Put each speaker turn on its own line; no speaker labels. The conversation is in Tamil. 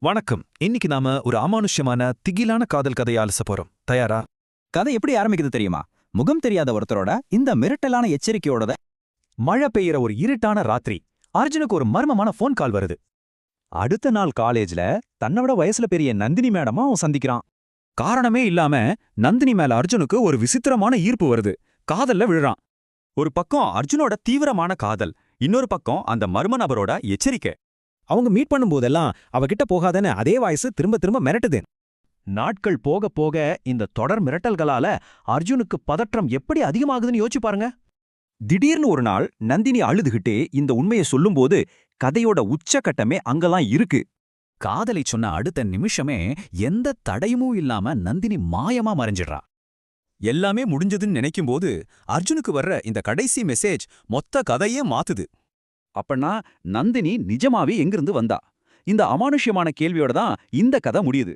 வணக்கம். இன்னைக்கு நாம ஒரு அமானுஷ்யமான திகிலான காதல் கதையை அலச போறோம். தயாரா?
கதை எப்படி ஆரம்பிக்குது தெரியுமா? முகம் தெரியாத ஒருத்தரோட இந்த மிரட்டலான எச்சரிக்கையோட
மழை பெய்யற ஒரு இருட்டான ராத்திரி அர்ஜுனுக்கு ஒரு மர்மமான ஃபோன் கால் வருது. அடுத்த நாள் காலேஜ்ல தன்னோட வயசுல பெரிய நந்தினி மேடமா அவன் சந்திக்கிறான். காரணமே இல்லாம நந்தினி மேல அர்ஜுனுக்கு ஒரு விசித்திரமான ஈர்ப்பு வருது. காதல்ல விழுறான். ஒரு பக்கம் அர்ஜுனோட தீவிரமான காதல், இன்னொரு பக்கம் அந்த மர்ம நபரோட எச்சரிக்கை.
அவங்க மீட் பண்ணும்போதெல்லாம் அவகிட்ட போகாதன்னு அதே வாய்ஸ் திரும்ப திரும்ப மிரட்டுது.
நாட்கள் போக போக இந்த தொடர் மிரட்டல்களால அர்ஜுனுக்கு பதற்றம் எப்படி அதிகமாகுதுன்னு யோசிச்சு பாருங்க. திடீர்னு ஒரு நாள் நந்தினி அழுதுகிட்டே இந்த உண்மையை சொல்லும்போது கதையோட உச்சக்கட்டமே அங்கெல்லாம் இருக்கு. காதலை சொன்ன அடுத்த நிமிஷமே எந்த தடையுமும் இல்லாம நந்தினி மாயமா மறைஞ்சிடுறா. எல்லாமே முடிஞ்சதுன்னு நினைக்கும்போது அர்ஜுனுக்கு வர்ற இந்த கடைசி மெசேஜ் மொத்த கதையே மாத்துது. அப்பன்னா நந்தினி நிஜமாவே எங்கிருந்து வந்தா? இந்த அமானுஷ்யமான கேள்வியோட தான் இந்த கதை முடியுது.